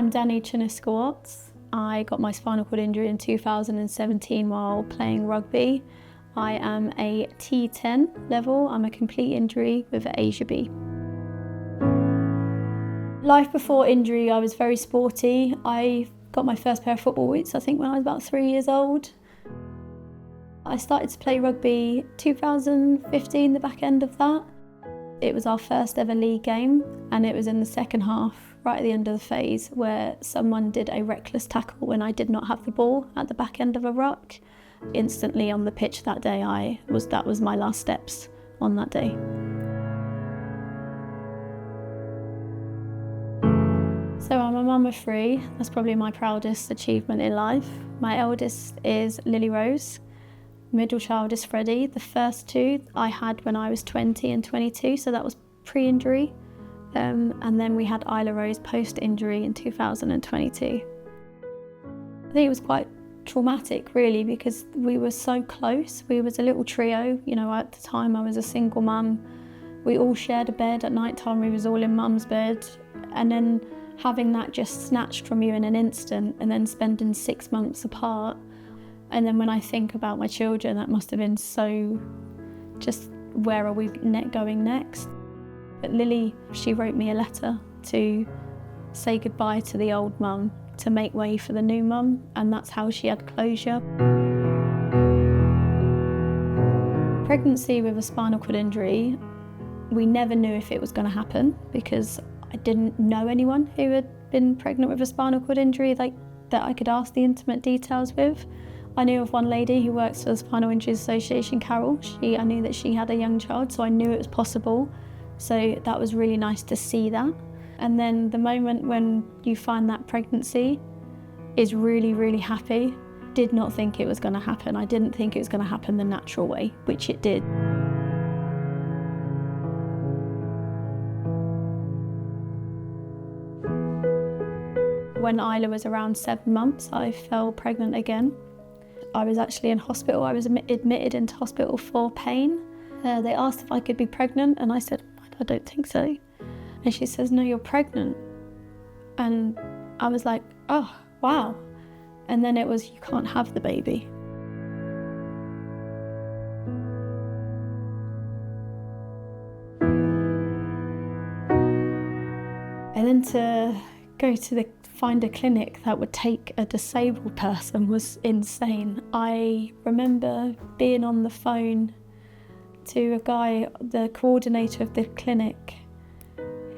I'm Dani. I got my spinal cord injury in 2017 while playing rugby. I am a T10 level. I'm a complete injury with an Asia B. Life before injury, I was very sporty. I got my first pair of football boots, I think, when I was about 3 years old. I started to play rugby 2015, the back end of that. It was our first ever league game, and it was in the second half, right at the end of the phase, where someone did a reckless tackle when I did not have the ball at the back end of a ruck. Instantly on the pitch that day, that was my last steps on that day. So I'm a mum of 3. That's probably my proudest achievement in life. My eldest is Lily Rose. Middle child is Freddie. The first 2 I had when I was 20 and 22, so that was pre-injury. And then we had Isla Rose post-injury in 2022. I think it was quite traumatic, really, because we were so close. We was a little trio. You know, at the time I was a single mum. We all shared a bed at night time. We was all in mum's bed. And then having that just snatched from you in an instant, and then spending 6 months apart. And then when I think about my children, that must have been so just, where are we going next? But Lily, she wrote me a letter to say goodbye to the old mum, to make way for the new mum, and that's how she had closure. Pregnancy with a spinal cord injury, we never knew if it was going to happen, because I didn't know anyone who had been pregnant with a spinal cord injury that I could ask the intimate details with. I knew of one lady who works for the Spinal Injuries Association, Carol. I knew that she had a young child, so I knew it was possible. So that was really nice to see that. And then the moment when you find that pregnancy is really, really happy. Did not think it was going to happen. I didn't think it was going to happen the natural way, which it did. When Isla was around 7 months, I fell pregnant again. I was actually in hospital. I was admitted into hospital for pain. They asked if I could be pregnant, and I said, I don't think so. And she says, no, you're pregnant. And I was like, oh, wow. And then it was, you can't have the baby. And then to go to find a clinic that would take a disabled person was insane. I remember being on the phone to a guy, the coordinator of the clinic,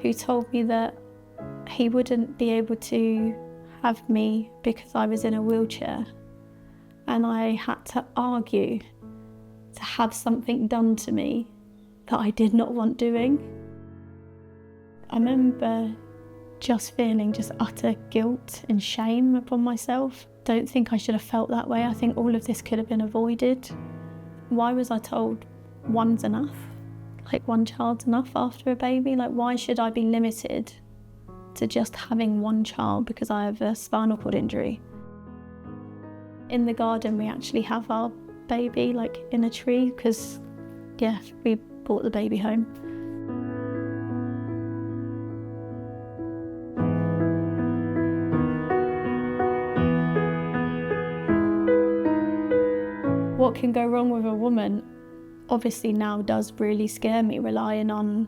who told me that he wouldn't be able to have me because I was in a wheelchair, and I had to argue to have something done to me that I did not want doing. I remember just feeling just utter guilt and shame upon myself. Don't think I should have felt that way. I think all of this could have been avoided. Why was I told one's enough? Like, one child's enough after a baby? Like, why should I be limited to just having one child because I have a spinal cord injury? In the garden, we actually have our baby, like, in a tree, because, yeah, we brought the baby home. What can go wrong with a woman obviously now does really scare me, relying on,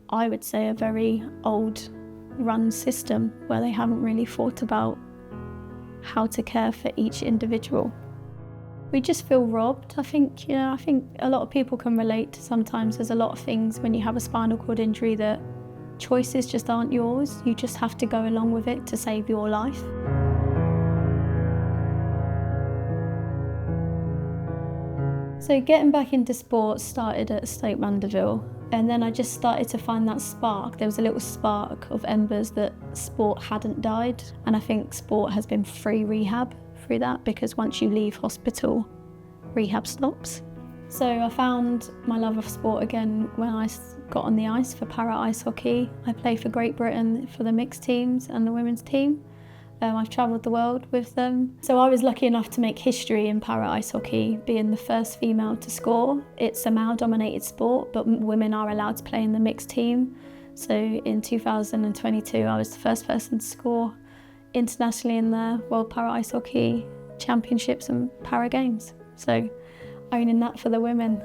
I would say, a very old run system where they haven't really thought about how to care for each individual. We just feel robbed. I think a lot of people can relate to sometimes there's a lot of things when you have a spinal cord injury that choices just aren't yours. You just have to go along with it to save your life. So getting back into sports started at Stoke Mandeville, and then I just started to find that spark. There was a little spark of embers that sport hadn't died, and I think sport has been free rehab through that, because once you leave hospital, rehab stops. So I found my love of sport again when I got on the ice for para ice hockey. I play for Great Britain for the mixed teams and the women's team. I've travelled the world with them. So I was lucky enough to make history in para ice hockey, being the first female to score. It's a male-dominated sport, but women are allowed to play in the mixed team. So in 2022, I was the first person to score internationally in the World Para Ice Hockey Championships and Para Games. So owning that for the women.